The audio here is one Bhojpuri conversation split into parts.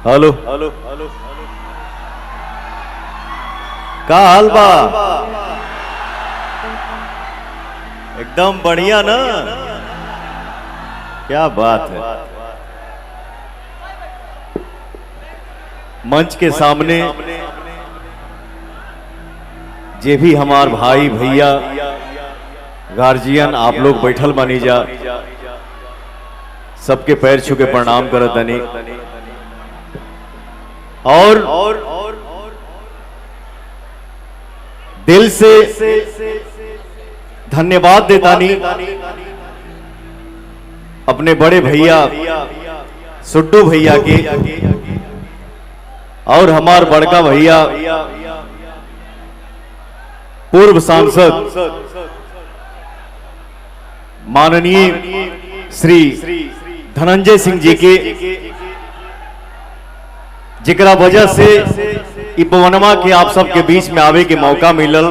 हेलो का हाल बा? एकदम बढ़िया ना? क्या बात है। मंच के सामने जे भी हमार भाई भैया गार्जियन आप लोग बैठल बनी जा, सबके पैर छू के प्रणाम करत तनी और दिल से धन्यवाद देतानी अपने बड़े भैया सुड्डू भैया के और हमार बड़का भैया पूर्व सांसद माननीय श्री धनंजय सिंह जी के, जिकरा वजह से इपवनमा के आप सबके बीच में आवे के मौका मिलल।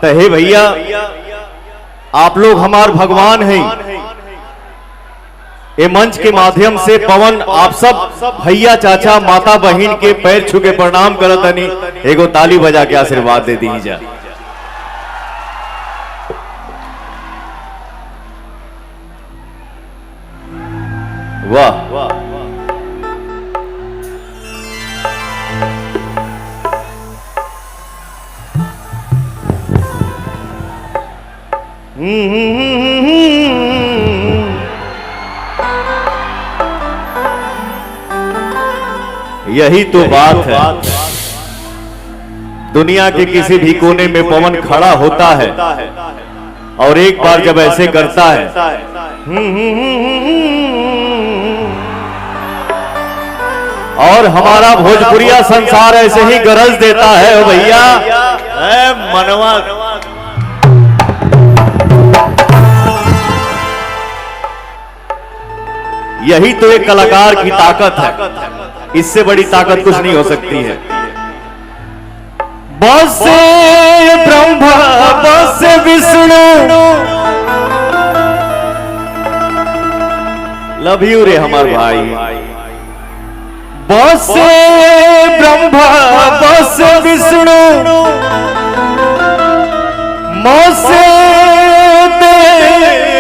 तो हे भैया, आप लोग हमार भगवान हैं। ये मंच के माध्यम से पवन आप सब भैया चाचा माता बहन के पैर छू के प्रणाम करतनी, एगो ताली बजा के आशीर्वाद दे दी जा। वाह यही तो बात है। दुनिया के किसी भी कोने में पवन खड़ा होता है और एक बार जब ऐसे करता है और हमारा भोजपुरिया संसार ऐसे ही गरज देता है। ओ भैया मनवा यही तो एक कलाकार की ताकत है, इससे बड़ी ताकत कुछ नहीं हो सकती है। बसे ब्रह्मा बसे विष्णु, लव यू रे हमार भाई। बसे ब्रह्मा बसे विष्णु मोसे देव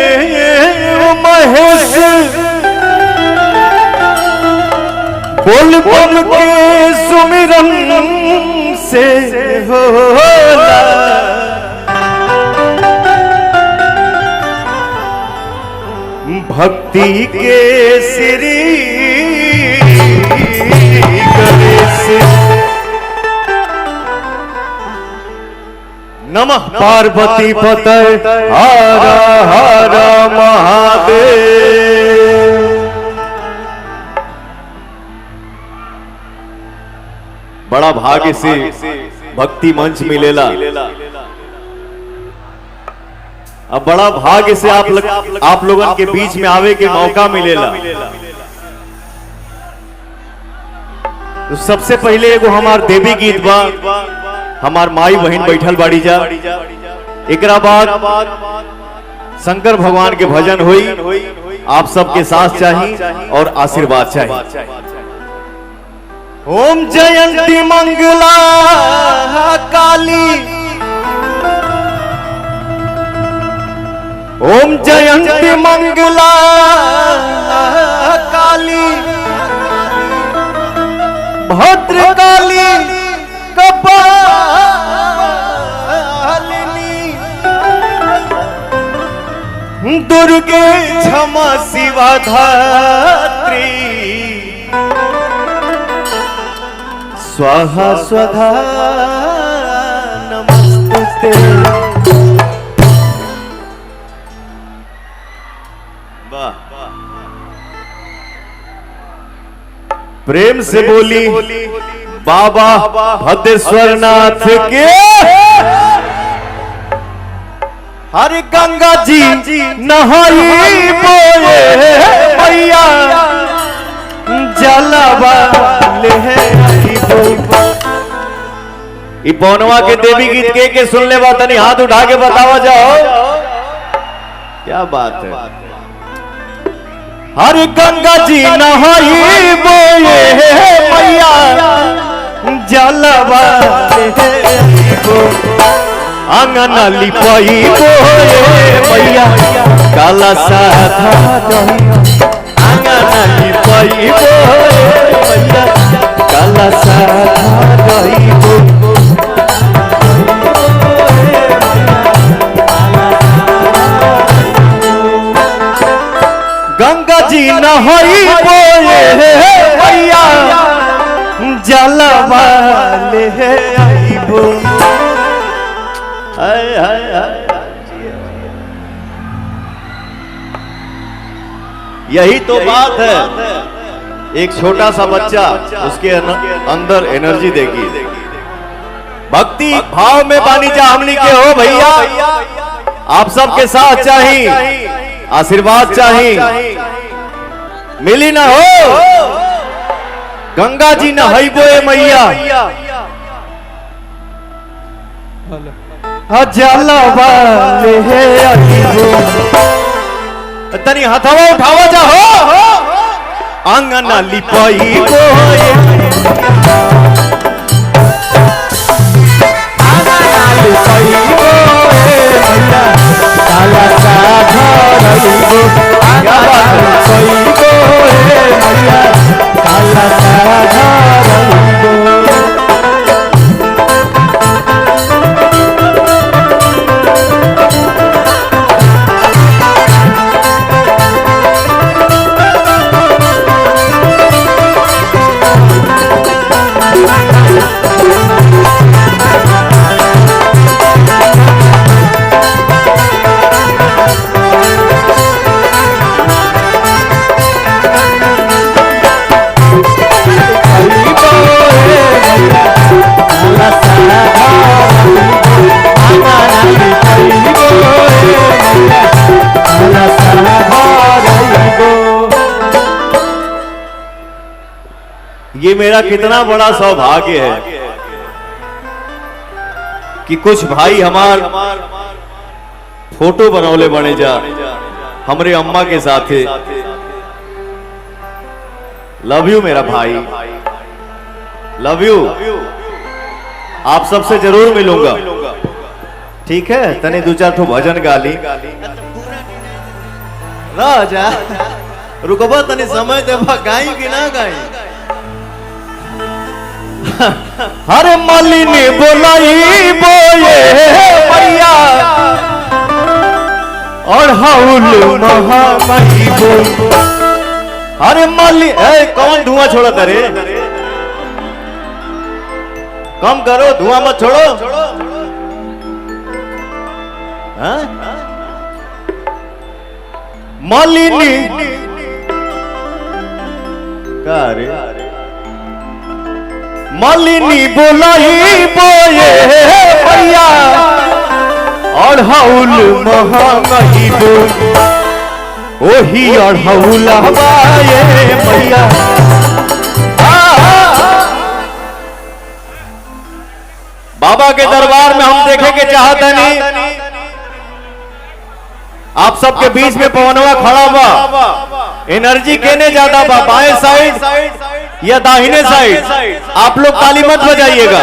महेश, बोल बोल के सुमिरन से होला भक्ति के श्री गणेश। नमः पार्वती पतये हर हर महादेव। बड़ा भाग्य से भक्ति मंच मिलेला, अब बड़ा भाग्य से आप लोगन के बीच में आवे के मौका मिलेला। तो सबसे पहले एगो हमार देवी गीत बा, हमार माई बहन बैठल बाड़ी जा। एकरा बाद शंकर भगवान के भजन हुई, आप सबके साथ चाहिए और आशीर्वाद चाहिए। ओम जयंती मंगला काली, ओम जयंती मंगला काली, भद्रकाली कपालिनी, दुर्गे क्षमा शिवा धात्री, स्वाहा स्वधा नमस्ते। प्रेम से बोली बाबा भद्रेश्वर नाथ के। हरे गंगा जी नहाई बोए मैया, जलवा ले पौनवा के देवी गीत के सुन ले बात नहीं, हाथ उठा के बतावा जाओ। क्या बात है। हर गंगा जी नहाई बोए मैया जलवा आंगन लिपाई बोए मैया काला साधा आंगन लिपाई बोए मैया काला साधा गंगा जी नहाई बोए मैया जलवा ले आईबो। यही तो बात है, एक छोटा सा बच्चा उसके अंदर एनर्जी देगी। भक्ति भाव में बानी जा हमनी के हो भैया, आप सबके साथ चाहिए, आशीर्वाद चाहिए, मिली ना हो। गंगा जी नहाइबो मैया जलवा ले आईबो। तनी हथवा उठावा जा हो आंगन लिपाईबो आंगन लिपाईबो मैया काला साधा रईबो आंगन लिपाईबो मैया काला साधा रईबो। ये मेरा कितना बड़ा सौभाग्य है कि कुछ भाई हमार फोटो बनौले बने जा हमरे अम्मा के साथ। लव यू मेरा भाई, लव यू। आप सबसे जरूर मिलूंगा, ठीक है। तने दो चार ठो भजन गाली राजा रुकबा, तने समय देबा, गाई कि ना गाई। हरे मालिनी बोलाई बोए मैया और हाउल महामाई बोल। अरे माली कौन धुआं छोड़ा तारे, कम करो, धुआं मत छोड़ो। मालिनी का रे मालिनी बोलाई बोए मैया और हाउल महामाई बोल। ओही और हाउल हवाए मैया। बाबा के दरबार में हम देखे के चाहते नहीं, आप सबके बीच में पवनवा खड़ा बा, एनर्जी केने ज्यादा बा, बाएं साइड या दाहिने साइड। आप लोग ताली मत बजाइएगा,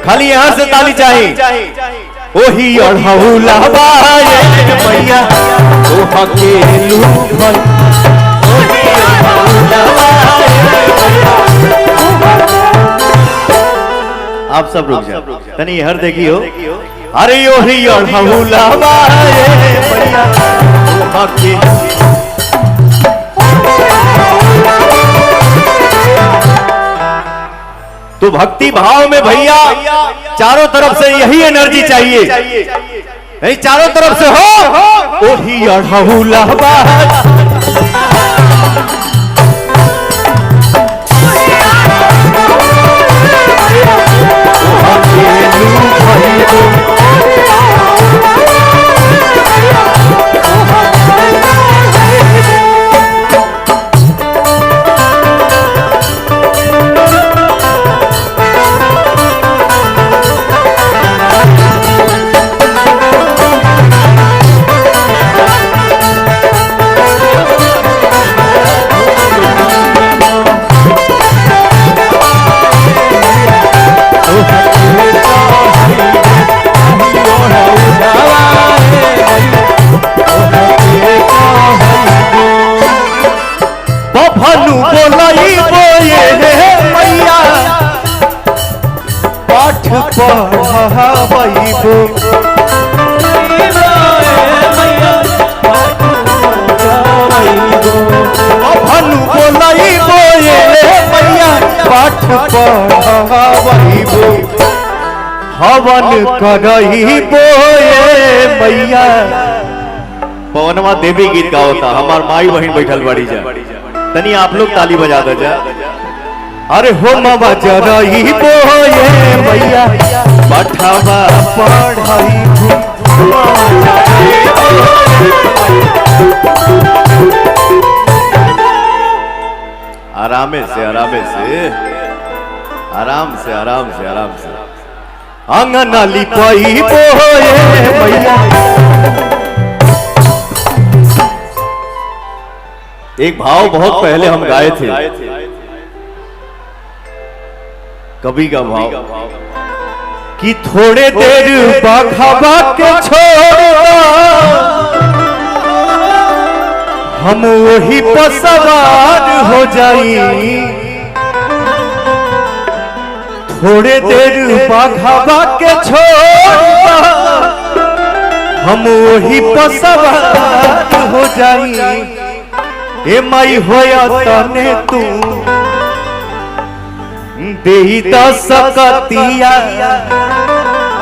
खाली यहां से ताली चाहिए। ओही अढ़ौला बाए मैया ओ हकेलू भल, ओही अढ़ौला बाए मैया। आप सब रुक जाओ, तनी हर देखियो। अरे ओही अढ़ौला बाए मैया ओ हकेलू। तो भक्ति भाव में भैया चारों तरफ से यही एनर्जी चाहिए, नहीं चारों तरफ से हो। ओही अढ़ौला हवन करही बोए मैया। पवनवा देवी गीत का होता, हमार माई बहन बैठल बड़ी जा, तनी आप लोग ताली बजा दो जा। अरे हो मावा जरही बोए मैया, पठावा पढ़ाई आरामे से आरामे से आराम से आराम से आराम से आंगन लिपाई बोए मैया। एक भाव बहुत पहले हम गाए थे, कवि का भाव कि थोड़े देर बाघावा के छोड़ा हम वही पर सवार हो जाई। थोड़े देर बाघावा के छोड़ा हम वही पर सवार हो जाई। ए माई होया तने तू देही सकतिया,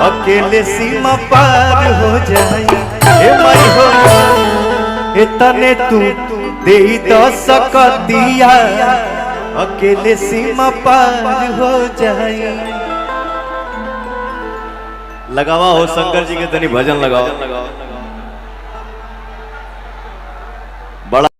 अकेले सीमा पार हो जाई। ए माई हो तने तू देही सकतिया, अकेले सीमा पार हो जाई। लगावा हो शंकर जी के तनी भजन लगाओ। बड़ा